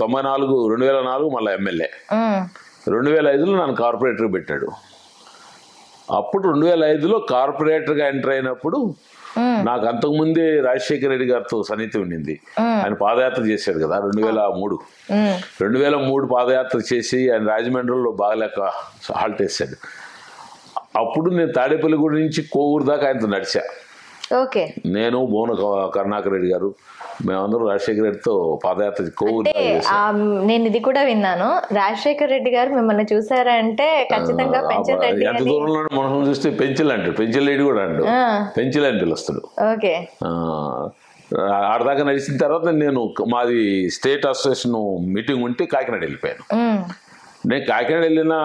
2004 మళ్ళీ ఎమ్మెల్యే. 2005లో నన్ను కార్పొరేటర్ పెట్టాడు. అప్పుడు 2005లో కార్పొరేటర్గా ఎంటర్ అయినప్పుడు నాకు అంతకుముందే రాజశేఖర రెడ్డి గారితో సన్నిహితం ఉండింది. ఆయన పాదయాత్ర చేశాడు కదా 2003 పాదయాత్ర చేసి ఆయన రాజమండ్రిలో బాగలేక హాల్ట్ వేశాడు. అప్పుడు నేను తాడేపల్లిగూడ నుంచి కోవూరు దాకా ఆయనతో నడిచా. నేను భువన కరుణాకర్ రెడ్డి గారు మేమందరం రాజశేఖర రెడ్డితో పాదయాత్ర కోవూరు. నేను ఇది కూడా విన్నాను, రాజశేఖర రెడ్డి గారు మిమ్మల్ని చూసారంటే ఖచ్చితంగా ఎంత దూరంలో మనం చూస్తే పెంచిల్ అంటాడు, పెంచిల్ రెడ్డి కూడా అంటాడు, పెంచిల్ అని పిలుస్తాడు. ఆడదాకా నడిచిన తర్వాత నేను మాది స్టేట్ అసోసియేషన్ మీటింగ్ ఉంటే కాకినాడ వెళ్ళిపోయాను. నేను కాకినాడ వెళ్ళిన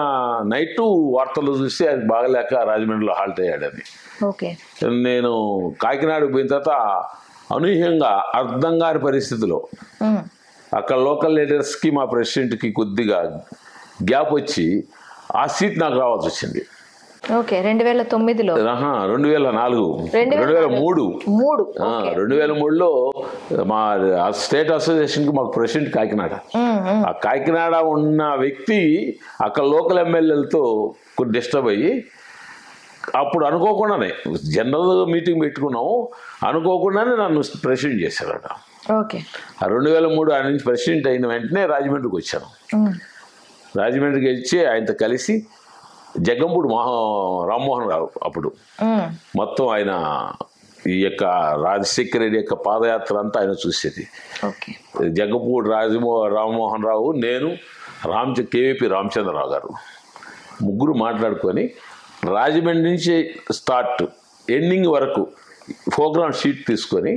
నైట్ వార్తలు చూసి అది బాగలేక రాజమండ్రిలో హాల్ట్ అయ్యాడని. నేను కాకినాడకు పోయిన తర్వాత అనూహ్యంగా అర్థం కాని పరిస్థితిలో అక్కడ లోకల్ లీడర్స్కి మా ప్రెసిడెంట్కి కొద్దిగా గ్యాప్ వచ్చి ఆ సీట్ నాకు రావాల్సి వచ్చింది. 2009లో 2003లో మా స్టేట్ అసోసియేషన్కి మాకు ప్రెసిడెంట్ కాకినాడ. ఆ కాకినాడ ఉన్న వ్యక్తి అక్కడ లోకల్ ఎమ్మెల్యేలతో కొద్ది డిస్టర్బ్ అయ్యి అప్పుడు అనుకోకుండానే జనరల్ మీటింగ్ పెట్టుకున్నాము, అనుకోకుండానే నన్ను ప్రెసిడెంట్ చేశారట. 2003 ఆయన నుంచి ప్రెసిడెంట్ అయిన వెంటనే రాజమండ్రికి వచ్చాను. రాజమండ్రికి వచ్చి ఆయనతో కలిసి జగ్గంపూడి రామ్మోహన్ రావు అప్పుడు మొత్తం ఆయన ఈ యొక్క రాజశేఖర రెడ్డి యొక్క పాదయాత్ర అంతా ఆయన చూసేది. జగ్గంపూడి రామ్మోహన్ రావు, నేను, కేవీపీ రామచంద్రరావు గారు ముగ్గురు మాట్లాడుకొని రాజమండ్రి నుంచి స్టార్ట్ ఎండింగ్ వరకు ప్రోగ్రామ్ షీట్ తీసుకొని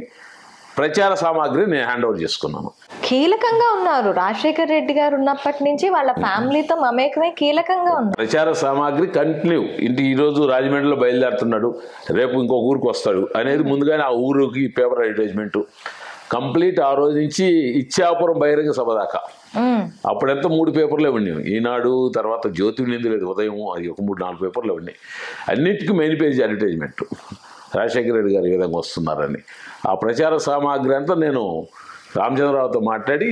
ప్రచార సామాగ్రి నేను హ్యాండ్ ఓవర్ చేసుకున్నాను. కీలకంగా ఉన్నారు రాజశేఖర రెడ్డి గారు ఉన్నప్పటి నుంచి వాళ్ళ ఫ్యామిలీతో మమేకమై కీలకంగా ఉన్నారు. ప్రచార సామాగ్రి కంటిన్యూ. ఈరోజు రాజమండ్రిలో బయలుదేరుతున్నాడు, రేపు ఇంకొక ఊరికి వస్తాడు అనేది ముందుగానే ఆ ఊరికి పేపర్ అడ్వర్టైజ్మెంట్ కంప్లీట్. ఆ రోజు నుంచి ఇచ్చాపురం బహిరంగ సభ దాకా అప్పుడెంత 3 పేపర్లే ఉన్నాయి. ఈనాడు తర్వాత జ్యోతి ఉండింది లేదు, ఉదయం, అది ఒక 3-4 పేపర్లు ఉన్నాయి. అన్నిటికీ main page advertisement Rajasekhara Reddy గారు ఈ విధంగా వస్తున్నారని. ఆ ప్రచార సామాగ్రి అంతా నేను రామచంద్రరావుతో మాట్లాడి,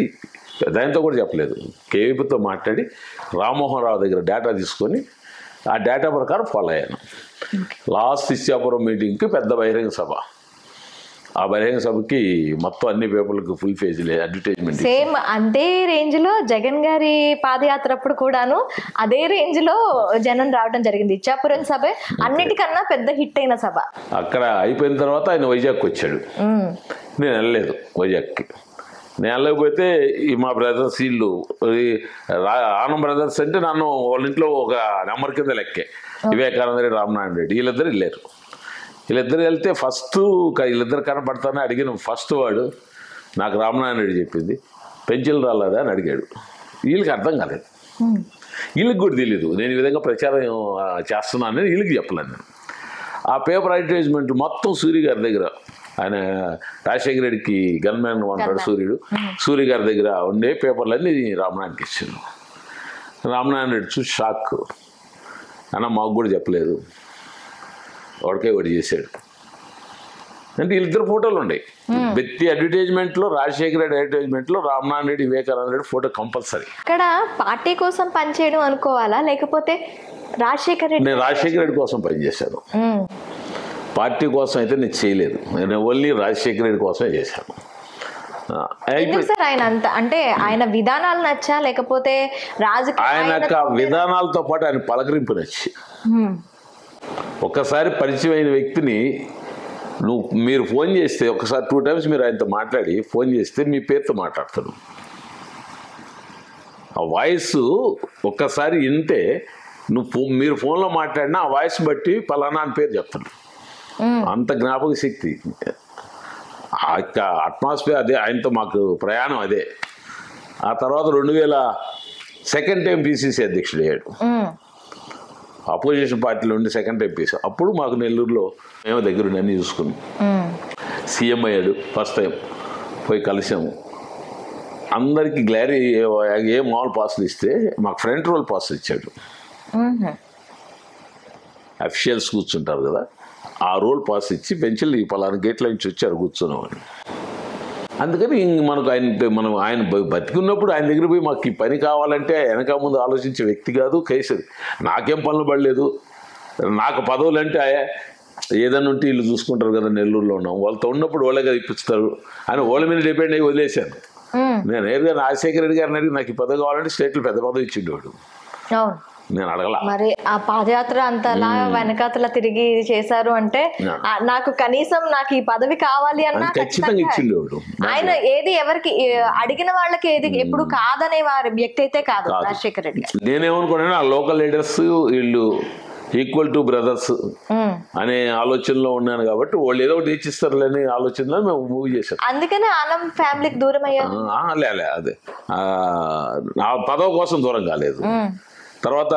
దానితో కూడా చెప్పలేదు, కేవీపీతో మాట్లాడి రామ్మోహన్ రావు దగ్గర డేటా తీసుకొని ఆ డేటా ప్రకారం ఫాలో అయ్యాను. లాస్ట్ ఇచ్చాపురం మీటింగ్కి పెద్ద బహిరంగ సభ. ఆ బహిరంగ సభకి మొత్తం అన్ని పేపర్లకు ఫుల్ పేజ్ అడ్వర్టైజ్మెంట్. సేమ్ అదే రేంజ్ లో జగన్ గారి పాదయాత్ర అప్పుడు కూడాను అదే రేంజ్ లో జనం రావడం జరిగింది. ఇచ్చాపురం సభ అన్నిటికన్నా పెద్ద హిట్ అయిన సభ. అక్కడ అయిపోయిన తర్వాత ఆయన వైజాగ్కి వచ్చాడు. నేను వెళ్ళలేదు వైజాగ్కి. నేను వెళ్ళకపోతే మా బ్రదర్స్ వీళ్ళు ఆనం బ్రదర్స్ అంటే నన్ను వాళ్ళ ఇంట్లో ఒక నెంబర్ కింద లెక్కే. వివేకానంద రెడ్డి, రామనారాయణ రెడ్డి వీళ్ళిద్దరు వెళ్ళారు. వీళ్ళిద్దరు వెళ్తే ఫస్ట్ వీళ్ళిద్దరు కనపడతానే అడిగిన ఫస్ట్ వాడు నాకు రామనారాయణ రెడ్డి చెప్పింది, పెన్షన్ రాలేదా అని అడిగాడు. వీళ్ళకి అర్థం కాలేదు, వీళ్ళకి కూడా తెలియదు నేను ఈ విధంగా ప్రచారం చేస్తున్నానని వీళ్ళకి చెప్పలేను నేను. ఆ పేపర్ అడ్వర్టైజ్మెంట్ మొత్తం సూర్య గారి దగ్గర, ఆయన రాజశేఖర రెడ్డికి గన్మ్యాన్ అంటాడు సూర్య గారి దగ్గర ఉండే పేపర్లన్నీ రామనారాయణకి ఇచ్చాను. రామనారాయణ రెడ్డి చూసి షాక్, అన్న మాకు కూడా చెప్పలేదు, వాడికే వాడు చేశాడు అంటే. వీళ్ళిద్దరు ఫోటోలు ఉన్నాయి ప్రతి అడ్వర్టైజ్మెంట్లో. రాజశేఖర రెడ్డి అడ్వర్టైజ్మెంట్లో రామనారాయణ రెడ్డి, వివేకానంద రెడ్డి ఫోటో కంపల్సరీ. ఇక్కడ పార్టీ కోసం పనిచేయడం అనుకోవాలా లేకపోతే రాజశేఖర రెడ్డి? నేను రాజశేఖర రెడ్డి కోసం పనిచేశాను, పార్టీ కోసం అయితే నేను చేయలేదు. నేను ఓన్లీ రాజశేఖర రెడ్డి కోసమే చేశాను. ఆయన అంత అంటే ఆయన విధానాలు నచ్చా లేకపోతే ఆయన విధానాలతో పాటు ఆయన పలకరింపు నచ్చి, ఒక్కసారి పరిచయం అయిన వ్యక్తిని మీరు ఫోన్ చేస్తే ఒకసారి 2 times మీరు ఆయనతో మాట్లాడి ఫోన్ చేస్తే మీ పేరుతో మాట్లాడతాడు. ఆ వాయిస్ ఒక్కసారి వింటే మీరు ఫోన్లో మాట్లాడినా ఆ వాయిస్ బట్టి పలానా అని పేరు చెప్తాడు. అంత జ్ఞాపక శక్తి, అట్మాస్ఫియర్ అదే. ఆయనతో మాకు ప్రయాణం అదే. ఆ తర్వాత 2002 టైం పిసిసి అధ్యక్షుడు అయ్యాడు. అపోజిషన్ పార్టీలో ఉండి 2nd టైం పిసి. అప్పుడు మాకు నెల్లూరులో మేము దగ్గరుండి అన్నీ చూసుకున్నాం. సీఎం అయ్యాడు ఫస్ట్ టైం, పోయి కలిసాము. అందరికీ గ్లారీ ఏ మాల్ పాసులు ఇస్తే మాకు ఫ్రంట్ రోల్ పాస్ ఇచ్చాడు. అఫీషియల్స్ కూర్చుంటారు కదా, ఆ రోల్ పాస్ ఇచ్చి పెన్షన్ పలానా గేట్ల నుంచి వచ్చారు కూర్చున్నామని. అందుకని మనకు ఆయన బతికున్నప్పుడు ఆయన దగ్గర పోయి మాకు ఈ పని కావాలంటే వెనక ముందు ఆలోచించే వ్యక్తి కాదు. కేసు నాకేం పనులు పడలేదు, నాకు పదవులు అంటే ఏదన్నా ఉంటే వీళ్ళు చూసుకుంటారు కదా, నెల్లూరులో ఉన్నాం, వాళ్ళతో ఉన్నప్పుడు వాళ్ళే కదా ఇప్పిస్తారు అని వాళ్ళ మీద డిపెండ్ అయ్యి వదిలేశాను. నేను నేరుగా రాజశేఖర రెడ్డి గారిని అడిగి నాకు ఈ పదవి కావాలంటే స్టేట్లో పెద్ద పదవి ఇచ్చిండేవాడు, నేను అడగల. మరి ఆ పాదయాత్ర అంతలా వెనకాతల తిరిగి చేశారు అంటే నాకు కనీసం నాకు ఈ పదవి కావాలి అన్న ఖచ్చితంగా ఇచ్చిండేవాడు. ఆయన ఏది ఎవరికి అడిగిన వాళ్ళకి ఏది ఎప్పుడు కాదనే వారి వ్యక్తి అయితే కాదు రాజశేఖర రెడ్డి. నేనేమనుకున్నాను, ఆ లోకల్ లీడర్స్ వీళ్ళు ఈక్వల్ టు బ్రదర్స్ అనే ఆలోచనలో ఉన్నాను కాబట్టి వాళ్ళు ఏదో ఒకటి ఇచ్చిస్తారులేని ఆలోచనలో మేము మూవ్ చేశాం. అందుకనే ఆనం ఫ్యామిలీకి దూరం అయ్యారు. అదే నా పదవి కోసం దూరం కాలేదు. తర్వాత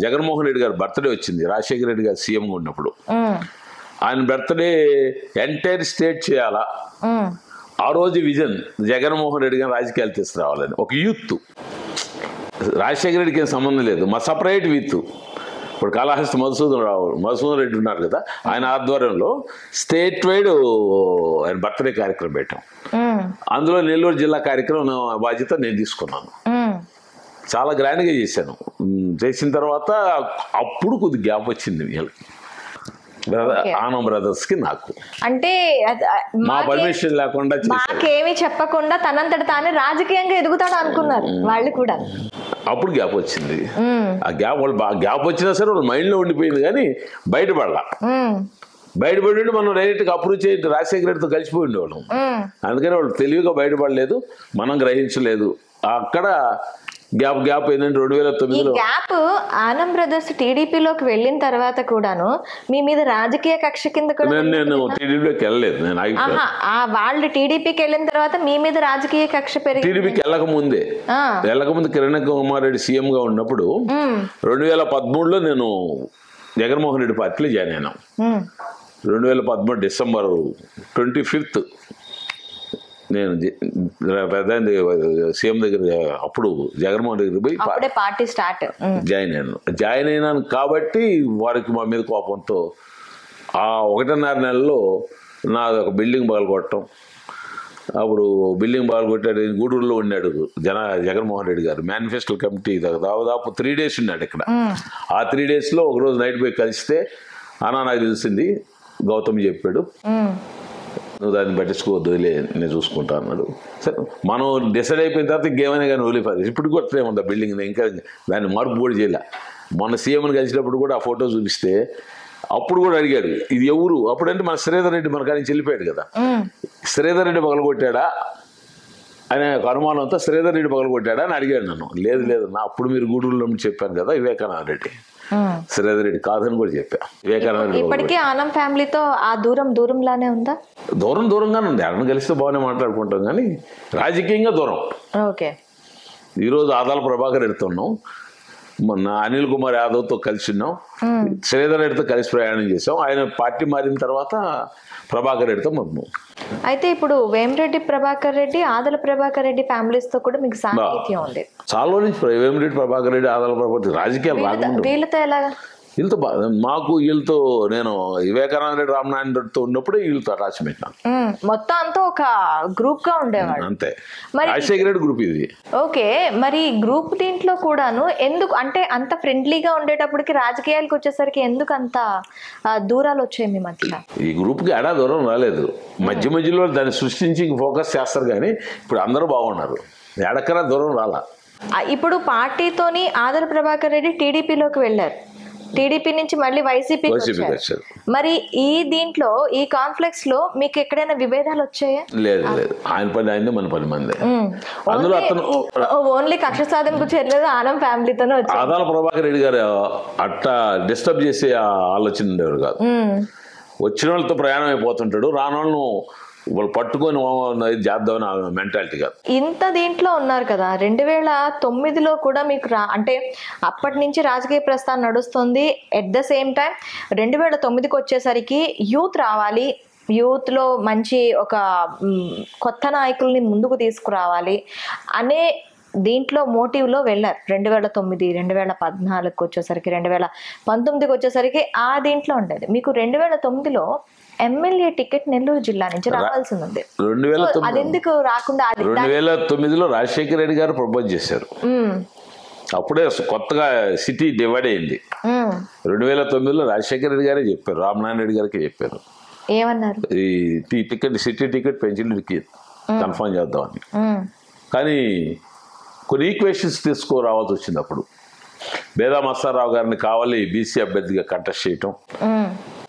జగన్మోహన్ రెడ్డి గారి బర్త్డే వచ్చింది, రాజశేఖర రెడ్డి గారు సీఎంగా ఉన్నప్పుడు. ఆయన బర్త్డే ఎంటైర్ స్టేట్ చేయాలా, ఆ రోజు విజన్ జగన్మోహన్ రెడ్డి గారిని రాజకీయాలు తీసుకురావాలని ఒక యూత్. రాజశేఖర రెడ్డికి ఏం సంబంధం లేదు, మా సపరేట్ యూత్. ఇప్పుడు కాళహస్తి మధుసూదన్ రెడ్డి ఉన్నారు కదా, ఆయన ఆధ్వర్యంలో స్టేట్ వైడ్ ఆయన బర్త్డే కార్యక్రమం పెట్టాం. అందులో నెల్లూరు జిల్లా కార్యక్రమం బాధ్యత నేను తీసుకున్నాను. చాలా గ్రాండ్గా చేశాను. చేసిన తర్వాత అప్పుడు కొద్ది గ్యాప్ వచ్చింది వీళ్ళకి, ఆనం బ్రదర్స్ కి నాకు. అంటే మా పర్మిషన్ లేకుండా మాకేమి చెప్పకుండా తనంతట తానే రాజకీయంగా ఎదుగుతాడు అనుకున్నారు వాళ్ళు కూడా. అప్పుడు గ్యాప్ వచ్చింది. ఆ గ్యాప్ వాళ్ళు గ్యాప్ వచ్చినా సరే వాళ్ళ మైండ్ లో ఉండిపోయింది కానీ బయటపడలా. బయటపడి మనం డైరెక్ట్గా అప్రూవ్ చేయండి రాజశేఖర రెడ్డితో కలిసిపోయి ఉండేవాళ్ళం. అందుకని వాళ్ళు తెలివిగా బయటపడలేదు, మనం గ్రహించలేదు. అక్కడ గ్యాప్ ఏంటంటే 2009లో గ్యాప్. ఆనం బ్రదర్స్ టీడీపీలోకి వెళ్ళిన తర్వాత కూడాను మీ మీద రాజకీయ కక్ష కింద నేను టీడీపీలోకి వెళ్ళలేదు. నేను వాళ్ళు టీడీపీకి వెళ్ళిన తర్వాత మీ మీద రాజకీయ కక్ష పెరిగి టీడీపీకి వెళ్ళకముందు కిరణ్ కుమార్ రెడ్డి సీఎం గా ఉన్నప్పుడు 2013లో నేను జగన్మోహన్ రెడ్డి పార్టీలో జాయిన్ అయినా. 2013 డిసెంబర్ 25 నేను సీఎం దగ్గర అప్పుడు జగన్మోహన్ దగ్గర పోయి పార్టీ స్టార్ట్ జాయిన్ అయినాను కాబట్టి వారికి మా మీద కోపంతో ఆ 1.5 నెలల్లో నాది ఒక బిల్డింగ్ పగలగొట్టడం. అప్పుడు బిల్డింగ్ పగలగొట్టాడు, గూడూరులో ఉన్నాడు జగన్మోహన్ రెడ్డి గారు మేనిఫెస్టో కమిటీ దాదాపు 3 days ఉన్నాడు ఇక్కడ. ఆ 3 daysలో ఒకరోజు నైట్ పోయి కలిస్తే నాకు తెలిసింది, గౌతమ్ చెప్పాడు, నువ్వు దాన్ని పట్టించుకోవద్దు, నేను చూసుకుంటా అన్నాడు. సరే మనం డిసైడ్ అయిపోయిన తర్వాత ఇంకేమైనా కానీ వదిలిపోయి ఇప్పుడు కూడా ఏముంది ఆ బిల్డింగ్, ఇంకా దాన్ని మార్పు కూడా చేయలే. మొన్న సీఎంని కలిసినప్పుడు కూడా ఆ ఫోటో చూపిస్తే అప్పుడు కూడా అడిగాడు ఇది ఎవరు, అప్పుడంటే మన శ్రీధర్ రెడ్డి మన కానీ చెల్లిపోయాడు కదా, శ్రీధర్ రెడ్డి పగలగొట్టాడా అనే ఒక అనుమానంతో శ్రీధర్ రెడ్డి పగలగొట్టాడా అని అడిగాడు నన్ను. లేదు నా అప్పుడు మీరు గూడూరులో చెప్పాను కదా వివేకానంద రెడ్డి, శ్రీధర్ రెడ్డి కాదని కూడా చెప్పా. వివేకానంద ఇప్పటికీ ఆనం ఫ్యామిలీతో ఆ దూరంలానే ఉందా? దూరంగానే ఉంది. ఎవరిని కలిస్తే బాగానే మాట్లాడుకుంటాం కానీ రాజకీయంగా దూరం. ఓకే. ఈరోజు ఆదాల ప్రభాకర్ రెడ్డితో ఉన్నాం, మొన్న అనిల్ కుమార్ యాదవ్తో కలిసి ఉన్నాం, శ్రీధర్ రెడ్డితో కలిసి ప్రయాణం చేసాం. ఆయన పార్టీ మారిన తర్వాత ప్రభాకర్ రెడ్డితో మొత్తం. అయితే ఇప్పుడు వేమిరెడ్డి ప్రభాకర్ రెడ్డి, ఆదల ప్రభాకర్ రెడ్డి ఫ్యామిలీస్ తో కూడా మీకు సాన్నిహిత్యం ఉంది చాలా నుంచి. వేమిరెడ్డి ప్రభాకర్ రెడ్డి, ఆదల ప్రభాకర్ రాజకీయాలు రాకుండా వీళ్ళతో ఎలాగా? వీళ్ళతో వీళ్ళతో నేను వివేకానంద రెడ్డి రామనారాయణ రెడ్డితో ఉన్నప్పుడే వీళ్ళతో అటాచ్మెంట్. మొత్తం అంతా ఒక గ్రూప్ గా ఉండేవాడు అంతే. రాజశేఖర రెడ్డి గ్రూప్ ఇది. ఓకే. మరి గ్రూప్ దీంట్లో కూడాను ఎందుకు అంటే అంత ఫ్రెండ్లీగా ఉండేటప్పటికి రాజకీయాలకు వచ్చేసరికి ఎందుకు అంత దూరాలు వచ్చాయి మీ మధ్య? ఈ గ్రూప్ కి ఎడా దూరం రాలేదు, మధ్యలో దాన్ని సృష్టించి ఫోకస్ చేస్తారు కానీ ఇప్పుడు అందరూ బాగున్నారు, ఎడకరా దూరం రాలా. ఇప్పుడు పార్టీతోని ఆదల ప్రభాకర్ రెడ్డి టీడీపీలోకి వెళ్ళారు, టీడీపీ నుంచి మళ్ళీ వైసీపీ వచ్చారు. మరి ఈ దీంట్లో ఈ కాన్ఫ్లిక్ట్స్ లో మీకు ఎక్కడైనా విభేదాలు వచ్చాయా? లేదు, ఆయన పని అయింది, మన పని మంది. అందులో అతను ఓన్లీ కక్ష సాధనకు చేరలేదు, ఆనం ఫ్యామిలీతోనే వచ్చారు. ఆదాల ప్రభాకర్ రెడ్డి గారు అట్టా డిస్టర్బ్ చేసే ఆలోచన ఉండేవారు కాదు. వచ్చిన వాళ్ళతో ప్రయాణం అయిపోతుంటాడు, రాని వాళ్ళను వాళ్ళు పట్టుకొని చేద్దామని మెంటాలిటీ కాదు. ఇంత దీంట్లో ఉన్నారు కదా, 2009లో కూడా మీకు అంటే అప్పటి నుంచి రాజకీయ ప్రస్థానం నడుస్తుంది. ఎట్ ద సేమ్ టైం 2009కి వచ్చేసరికి యూత్ రావాలి, యూత్లో మంచి ఒక కొత్త నాయకుల్ని ముందుకు తీసుకురావాలి అనే దీంట్లో మోటివ్లో వెళ్ళారు 2009 2014కి వచ్చేసరికి 2019కి వచ్చేసరికి ఆ దీంట్లో ఉండేది. మీకు 2009లో ఎమ్మెల్యే టికెట్ నెల్లూరు జిల్లా నుంచి రావాల్సి ఉంది. 2009 అది ఎందుకు రాకుండా 2009లో రాజశేఖర రెడ్డి గారు ప్రపోజ్ చేశారు. అప్పుడే కొత్తగా సిటీ డివైడ్ అయింది. 2009లో రాజశేఖర రెడ్డి గారే చెప్పారు, రామనారాయణ రెడ్డి గారికి చెప్పారు, ఏమన్నారు, ఈ టికెట్ సిటీ టికెట్ పెంచి కన్ఫర్మ్ చేద్దామని. కానీ కొన్ని ఈక్వేషన్స్ తీసుకురావాల్సి వచ్చింది. అప్పుడు బేదా మస్తారావు గారిని కావాలి బీసీ అభ్యర్థిగా కంటెస్ట్ చేయటం,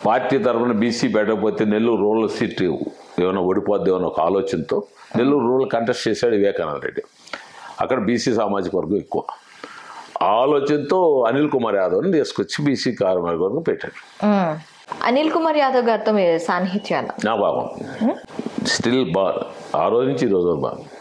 పార్టీ తరఫున బీసీ పెట్టకపోతే నెల్లూరు రూరల్ సీట్ ఏమైనా ఓడిపోద్ది ఏమైనా ఒక ఆలోచనతో నెల్లూరు రూరల్ కంటెస్ట్ చేశాడు వివేకానంద రెడ్డి. అక్కడ బీసీ సామాజిక వర్గం ఎక్కువ. ఆ ఆలోచనతో అనిల్ కుమార్ యాదవ్ని తీసుకొచ్చి బీసీ కార్మిక వర్గం పెట్టాడు. అనిల్ కుమార్ యాదవ్ గారితో మీ సాన్నిహిత్యాలు నా భాగం స్టిల్ బాగా ఆ రోజు నుంచి ఈ రోజు బాగా.